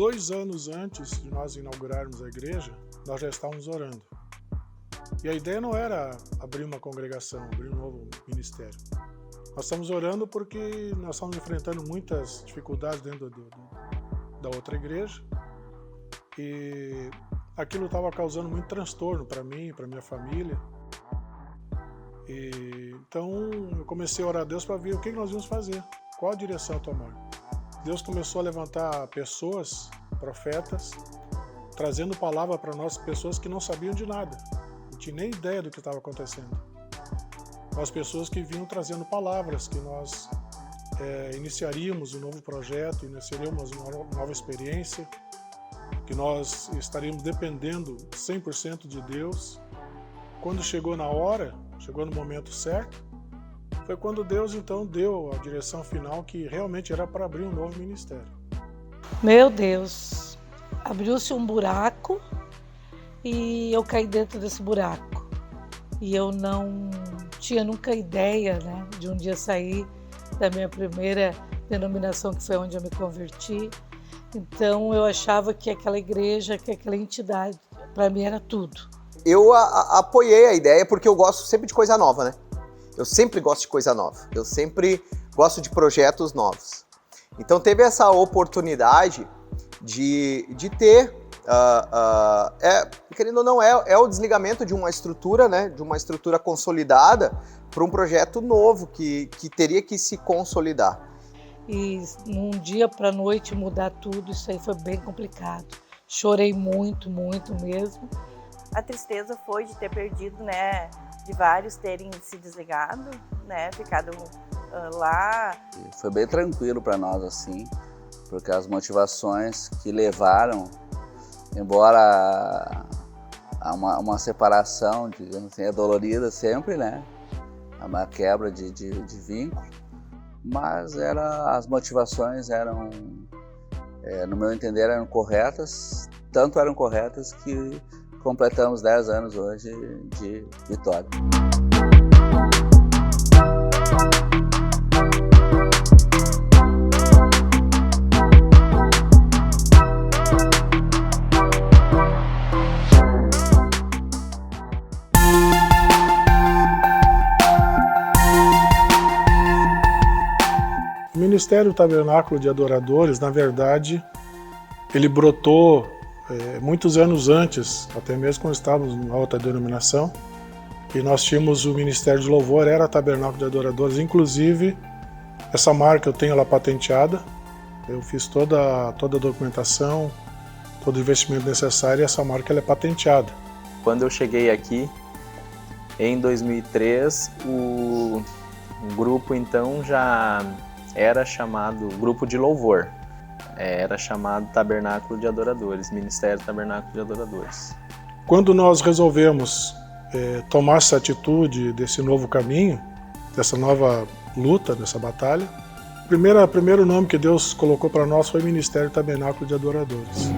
2 anos antes de nós inaugurarmos a igreja, nós já estávamos orando. E a ideia não era abrir uma congregação, abrir um novo ministério. Nós estamos orando porque nós estamos enfrentando muitas dificuldades dentro da outra igreja. E aquilo estava causando muito transtorno para mim, para minha família. Então eu comecei a orar a Deus para ver o que nós íamos fazer, qual a direção a tomar. Deus começou a levantar pessoas, profetas, trazendo palavra para nós, pessoas que não sabiam de nada, não tinham nem ideia do que estava acontecendo. As pessoas que vinham trazendo palavras, que nós iniciaríamos um novo projeto, iniciaríamos uma nova experiência, que nós estaríamos dependendo 100% de Deus. Quando chegou na hora, chegou no momento certo, foi quando Deus então deu a direção final que realmente era para abrir um novo ministério. Meu Deus, abriu-se um buraco e eu caí dentro desse buraco. E eu não tinha nunca ideia, né, de um dia sair da minha primeira denominação, que foi onde eu me converti. Então eu achava que aquela igreja, que aquela entidade, para mim era tudo. Eu apoiei a ideia porque eu gosto sempre de coisa nova, né? Eu sempre gosto de coisa nova, eu sempre gosto de projetos novos. Então teve essa oportunidade de ter, querendo ou não, é o desligamento de uma estrutura, né? De uma estrutura consolidada para um projeto novo que teria que se consolidar. E num dia para a noite mudar tudo, isso aí foi bem complicado. Chorei muito, muito mesmo. A tristeza foi de ter perdido, né? De vários terem se desligado, né, ficado lá. Foi bem tranquilo para nós, assim, porque as motivações que levaram, embora uma separação, digamos assim, é dolorida sempre, né, uma quebra de vínculo, mas as motivações eram, no meu entender, eram corretas, tanto eram corretas que completamos 10 anos hoje de Vitória. O Ministério Tabernáculo de Adoradores, na verdade, ele brotou muitos anos antes, até mesmo quando estávamos na outra denominação, e nós tínhamos o Ministério de Louvor, era Tabernáculo de Adoradores, inclusive essa marca eu tenho ela patenteada, eu fiz toda a documentação, todo o investimento necessário e essa marca ela é patenteada. Quando eu cheguei aqui, em 2003, o grupo então já era chamado Grupo de Louvor. Era chamado Tabernáculo de Adoradores, Ministério Tabernáculo de Adoradores. Quando nós resolvemos tomar essa atitude desse novo caminho, dessa nova luta, dessa batalha, o primeiro nome que Deus colocou para nós foi Ministério Tabernáculo de Adoradores.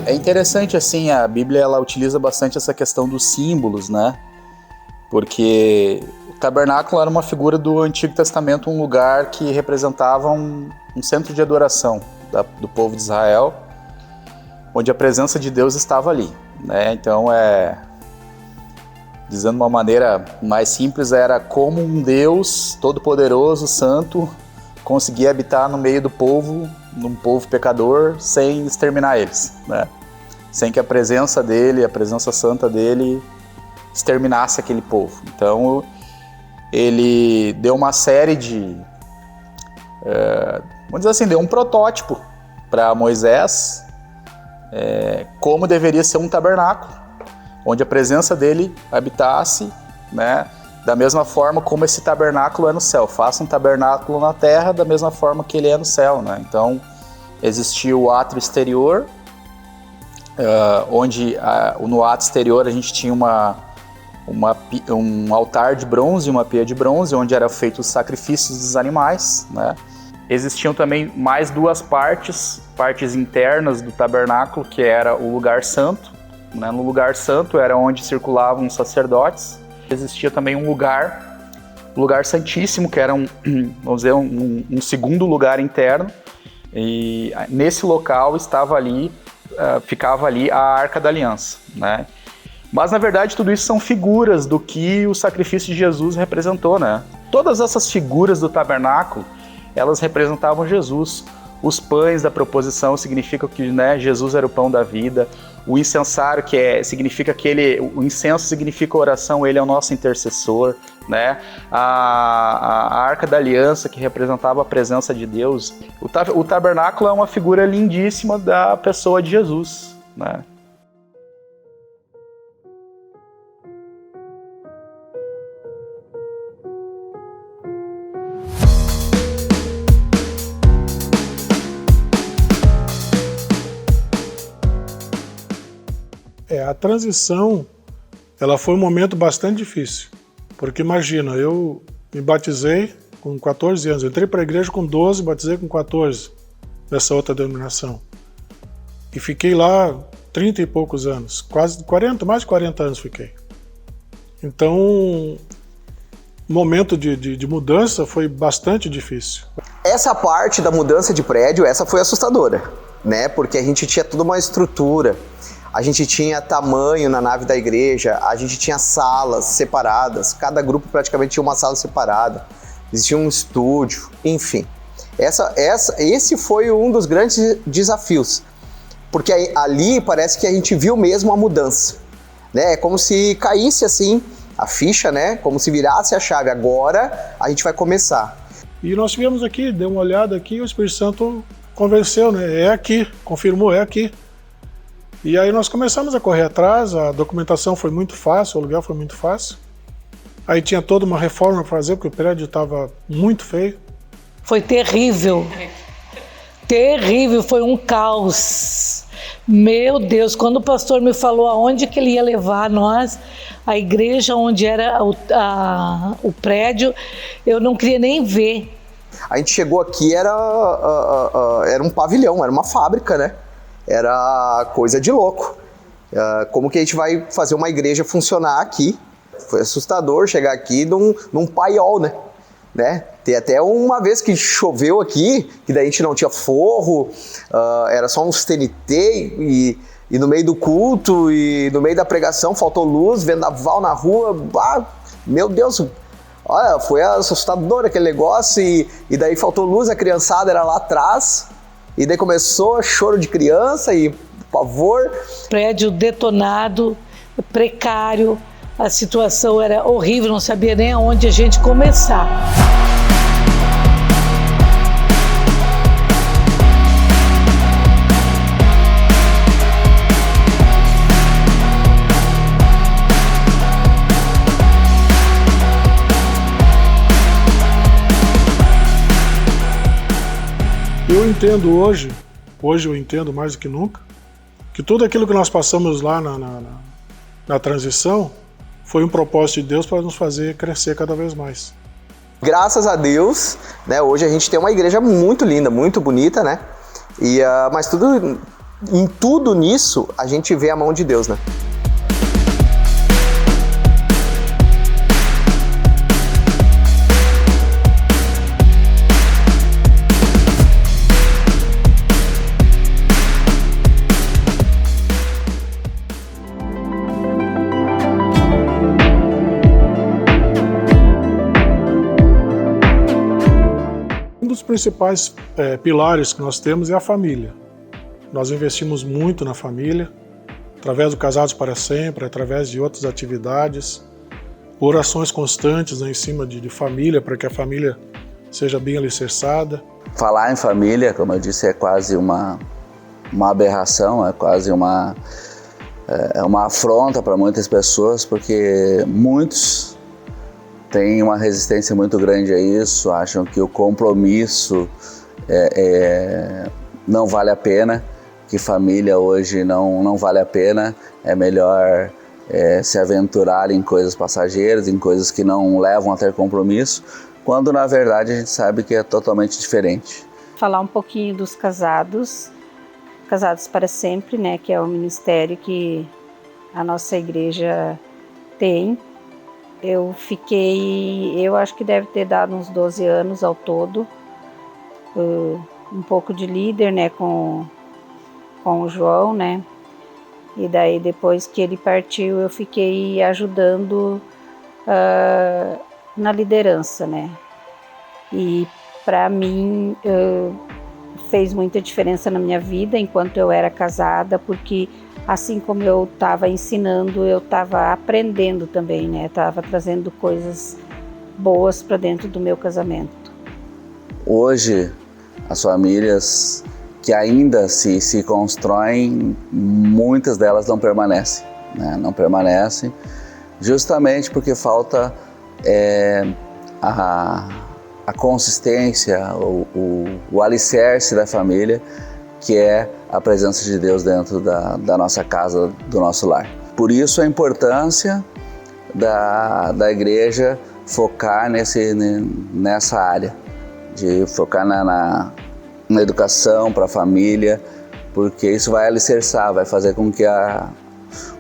É interessante, assim, a Bíblia ela utiliza bastante essa questão dos símbolos, né? Porque o tabernáculo era uma figura do Antigo Testamento, um lugar que representava um centro de adoração do povo de Israel, onde a presença de Deus estava ali, né? Então, dizendo de uma maneira mais simples, era como um Deus todo-poderoso, santo, conseguia habitar no meio do povo, num povo pecador, sem exterminar eles, né? Sem que a presença dele, a presença santa dele, exterminasse aquele povo. Então, ele deu uma série de, vamos dizer assim, deu um protótipo para Moisés, como deveria ser um tabernáculo, onde a presença dele habitasse, né? Da mesma forma como esse tabernáculo é no céu. Faça um tabernáculo na terra da mesma forma que ele é no céu, né? Então, existia o átrio exterior, onde no átrio exterior a gente tinha um altar de bronze e uma pia de bronze, onde eram feitos os sacrifícios dos animais, né? Existiam também mais duas partes internas do tabernáculo, que era o lugar santo, né? No lugar santo era onde circulavam os sacerdotes. Existia também um lugar santíssimo, que era vamos dizer, um segundo lugar interno, e nesse local ficava ali a Arca da Aliança, né? Mas, na verdade, tudo isso são figuras do que o sacrifício de Jesus representou, né? Todas essas figuras do tabernáculo, elas representavam Jesus. Os pães da proposição significam que, né, Jesus era o pão da vida. O incensário, significa que o incenso significa oração, ele é o nosso intercessor, né? A Arca da Aliança, que representava a presença de Deus. O tabernáculo é uma figura lindíssima da pessoa de Jesus, né? A transição, ela foi um momento bastante difícil, porque imagina, eu me batizei com 14 anos, eu entrei para a igreja com 12, batizei com 14, nessa outra denominação, e fiquei lá 30 e poucos anos, quase 40, mais de 40 anos fiquei. Então, o momento de mudança foi bastante difícil. Essa parte da mudança de prédio, essa foi assustadora, né? Porque a gente tinha toda uma estrutura, a gente tinha tamanho na nave da igreja, a gente tinha salas separadas, cada grupo praticamente tinha uma sala separada, existia um estúdio, enfim. Esse foi um dos grandes desafios, porque ali parece que a gente viu mesmo a mudança, né? É como se caísse assim a ficha, né? Como se virasse a chave, agora a gente vai começar. E nós tivemos aqui, deu uma olhada aqui, o Espírito Santo convenceu, né? É aqui, confirmou, é aqui. E aí nós começamos a correr atrás, a documentação foi muito fácil, o aluguel foi muito fácil. Aí tinha toda uma reforma para fazer, porque o prédio estava muito feio. Foi terrível. Terrível, foi um caos. Meu Deus, quando o pastor me falou aonde que ele ia levar nós, a igreja onde era o prédio, eu não queria nem ver. A gente chegou aqui, era um pavilhão, era uma fábrica, né? Era coisa de louco. Como que a gente vai fazer uma igreja funcionar aqui? Foi assustador chegar aqui num paiol, né? Tem até uma vez que choveu aqui, que daí a gente não tinha forro, era só uns TNT, e no meio do culto, e no meio da pregação faltou luz, vendaval na rua, meu Deus, olha, foi assustador aquele negócio, e daí faltou luz, a criançada era lá atrás, e daí começou choro de criança e pavor. Prédio detonado, precário, a situação era horrível, não sabia nem aonde a gente começar. Eu entendo hoje eu entendo mais do que nunca, que tudo aquilo que nós passamos lá na transição foi um propósito de Deus para nos fazer crescer cada vez mais. Graças a Deus, né, hoje a gente tem uma igreja muito linda, muito bonita, né? Mas em tudo nisso a gente vê a mão de Deus, né? Um dos principais pilares que nós temos é a família. Nós investimos muito na família, através do Casados para Sempre, através de outras atividades, orações constantes, né, em cima de família, para que a família seja bem alicerçada. Falar em família, como eu disse, é quase uma aberração, é quase uma afronta para muitas pessoas, porque muitos têm uma resistência muito grande a isso, acham que o compromisso não vale a pena, que família hoje não vale a pena, é melhor se aventurar em coisas passageiras, em coisas que não levam a ter compromisso, quando na verdade a gente sabe que é totalmente diferente. Falar um pouquinho dos Casados para Sempre, né, que é o ministério que a nossa igreja tem. Eu acho que deve ter dado uns 12 anos ao todo, um pouco de líder, né, com o João, né, e daí depois que ele partiu eu fiquei ajudando na liderança, né, e para mim fez muita diferença na minha vida enquanto eu era casada, porque assim como eu estava ensinando, eu estava aprendendo também, né? Estava trazendo coisas boas para dentro do meu casamento. Hoje, as famílias que ainda se constroem, muitas delas não permanecem, né? Não permanecem justamente porque falta a consistência, o alicerce da família, que é a presença de Deus dentro da nossa casa, do nosso lar. Por isso a importância da igreja focar nessa área, de focar na educação para a família, porque isso vai alicerçar, vai fazer com que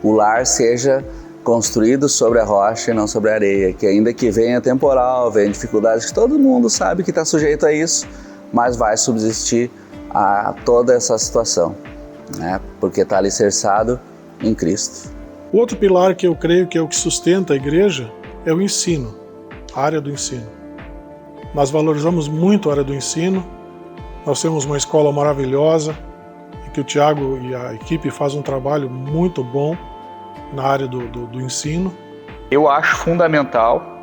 o lar seja construído sobre a rocha e não sobre a areia, que ainda que venha temporal, venha dificuldades, que todo mundo sabe que está sujeito a isso, mas vai subsistir a toda essa situação, né? Porque está alicerçado em Cristo. O outro pilar que eu creio que é o que sustenta a igreja é o ensino, a área do ensino. Nós valorizamos muito a área do ensino, nós temos uma escola maravilhosa, e que o Tiago e a equipe fazem um trabalho muito bom na área do ensino. Eu acho fundamental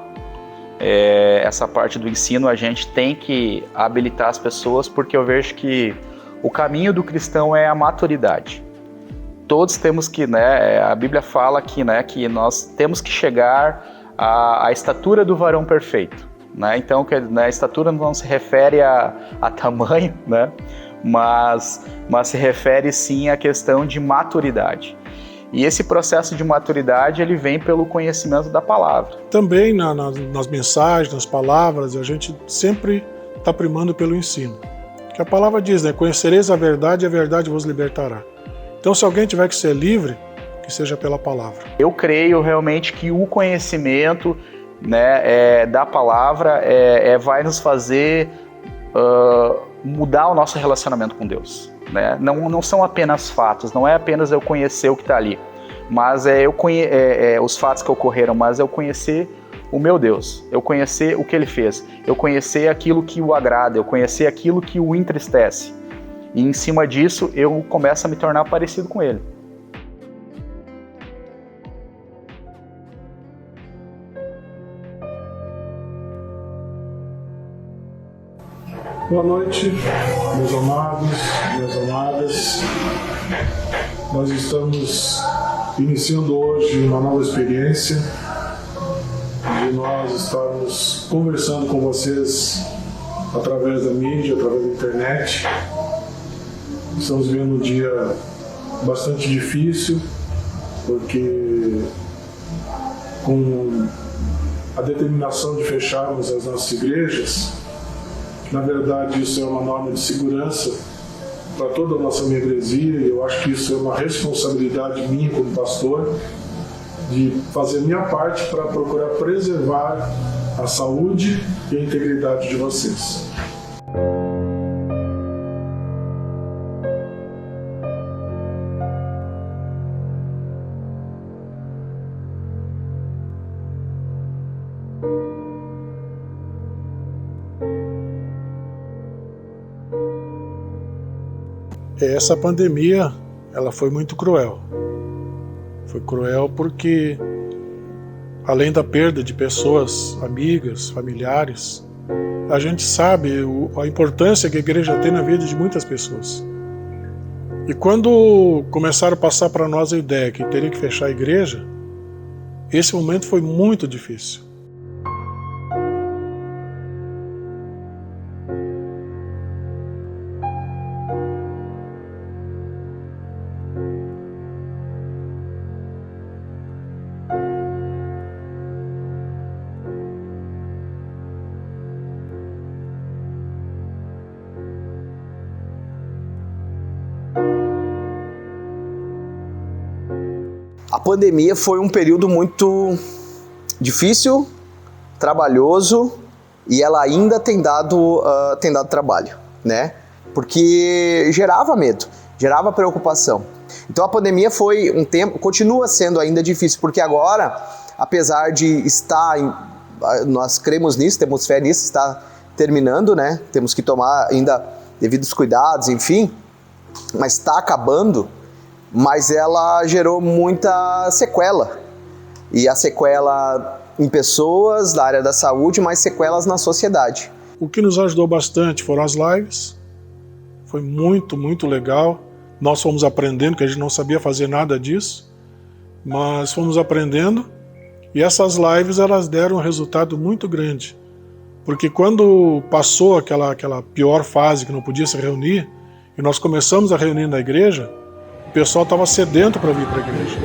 essa parte do ensino. A gente tem que habilitar as pessoas, porque eu vejo que o caminho do cristão é a maturidade. Todos temos que, né, a Bíblia fala que nós temos que chegar à estatura do varão perfeito, né? Então, a estatura não se refere a tamanho, né? Mas se refere sim à questão de maturidade. E esse processo de maturidade, ele vem pelo conhecimento da palavra. Também nas mensagens, nas palavras, a gente sempre está primando pelo ensino. Que a palavra diz, né? Conhecereis a verdade e a verdade vos libertará. Então, se alguém tiver que ser livre, que seja pela palavra. Eu creio realmente que o conhecimento, né, da palavra vai nos fazer mudar o nosso relacionamento com Deus. Né? Não são apenas fatos, não é apenas eu conhecer o que está ali, mas os fatos que ocorreram, mas eu conhecer o meu Deus, eu conhecer o que Ele fez, eu conhecer aquilo que o agrada, eu conhecer aquilo que o entristece. E em cima disso, eu começo a me tornar parecido com Ele. Boa noite, meus amados, minhas amadas. Nós estamos iniciando hoje uma nova experiência de nós estarmos conversando com vocês através da mídia, através da internet. Estamos vivendo um dia bastante difícil, porque com a determinação de fecharmos as nossas igrejas, na verdade, isso é uma norma de segurança para toda a nossa membresia, e eu acho que isso é uma responsabilidade minha como pastor, de fazer a minha parte para procurar preservar a saúde e a integridade de vocês. Essa pandemia, ela foi muito cruel. Foi cruel porque, além da perda de pessoas, amigas, familiares, a gente sabe a importância que a igreja tem na vida de muitas pessoas. E quando começaram a passar para nós a ideia que teria que fechar a igreja, esse momento foi muito difícil. pandemia foi um período muito difícil, trabalhoso, e ela ainda tem dado trabalho, né? Porque gerava medo, gerava preocupação. Então a pandemia foi um tempo, continua sendo ainda difícil, porque agora, apesar de estar, nós cremos nisso, temos fé nisso, está terminando, né? Temos que tomar ainda devidos cuidados, enfim, mas está acabando, mas ela gerou muita sequela. E a sequela em pessoas da área da saúde, mas sequelas na sociedade. O que nos ajudou bastante foram as lives. Foi muito, muito legal. Nós fomos aprendendo, que a gente não sabia fazer nada disso, mas fomos aprendendo. E essas lives, elas deram um resultado muito grande. Porque quando passou aquela pior fase que não podia se reunir, e nós começamos a reunir na igreja, o pessoal estava sedento para vir para a igreja.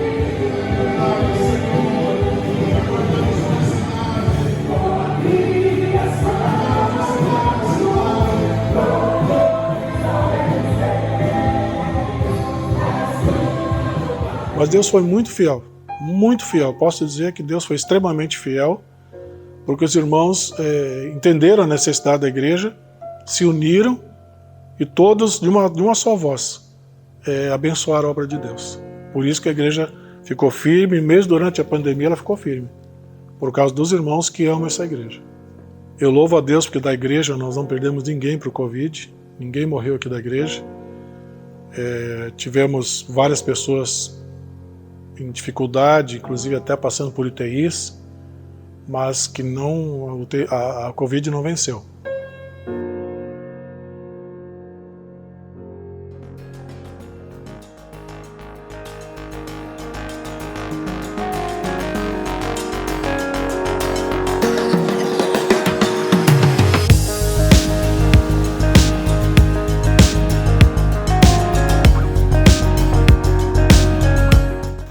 Mas Deus foi muito fiel, muito fiel. Posso dizer que Deus foi extremamente fiel, porque os irmãos entenderam a necessidade da igreja, se uniram e todos, de uma só voz, abençoaram a obra de Deus. Por isso que a igreja ficou firme, mesmo durante a pandemia ela ficou firme, por causa dos irmãos que amam essa igreja. Eu louvo a Deus porque da igreja nós não perdemos ninguém para o Covid, ninguém morreu aqui da igreja. Tivemos várias pessoas em dificuldade, inclusive até passando por UTIs, mas que a Covid não venceu.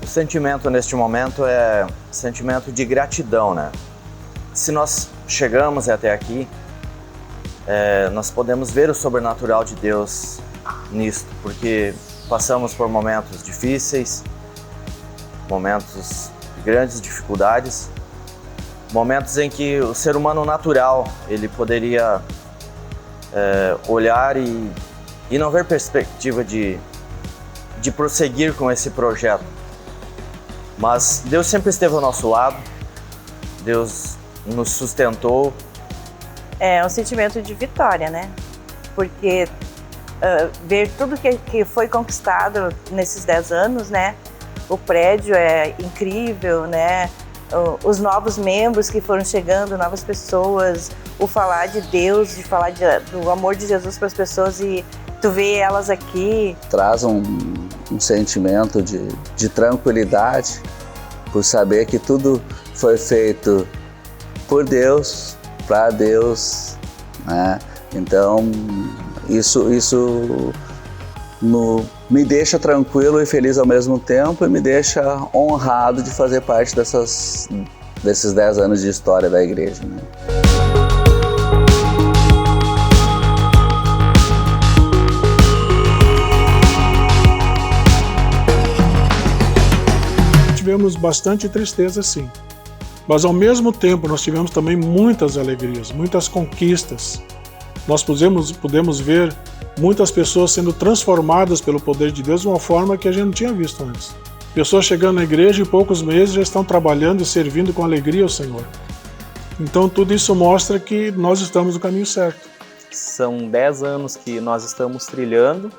O sentimento neste momento é sentimento de gratidão, né? Se nós chegamos até aqui, nós podemos ver o sobrenatural de Deus nisto, porque passamos por momentos difíceis, momentos de grandes dificuldades, momentos em que o ser humano natural ele poderia olhar e não ver perspectiva de prosseguir com esse projeto. Mas Deus sempre esteve ao nosso lado, Deus nos sustentou. É um sentimento de vitória, né? Porque ver tudo que foi conquistado nesses 10 anos, né? O prédio é incrível, né? Os novos membros que foram chegando, novas pessoas, o falar de Deus, de falar do amor de Jesus para as pessoas e tu vê elas aqui. Traz um sentimento de tranquilidade por saber que tudo foi feito por Deus, para Deus, né? Então isso me deixa tranquilo e feliz ao mesmo tempo e me deixa honrado de fazer parte desses 10 anos de história da igreja, né? Tivemos bastante tristeza, sim. Mas ao mesmo tempo nós tivemos também muitas alegrias, muitas conquistas. Nós pudemos ver muitas pessoas sendo transformadas pelo poder de Deus de uma forma que a gente não tinha visto antes. Pessoas chegando na igreja e em poucos meses já estão trabalhando e servindo com alegria ao Senhor. Então tudo isso mostra que nós estamos no caminho certo. São 10 anos que nós estamos trilhando,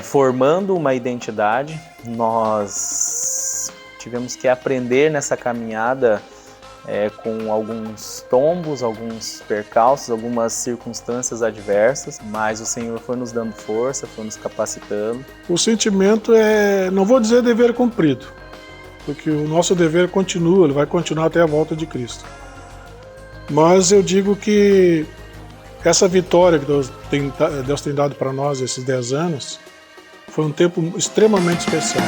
formando uma identidade. Nós tivemos que aprender nessa caminhada com alguns tombos, alguns percalços, algumas circunstâncias adversas, mas o Senhor foi nos dando força, foi nos capacitando. O sentimento não vou dizer dever cumprido, porque o nosso dever continua, ele vai continuar até a volta de Cristo. Mas eu digo que essa vitória que Deus tem dado para nós esses 10 anos foi um tempo extremamente especial.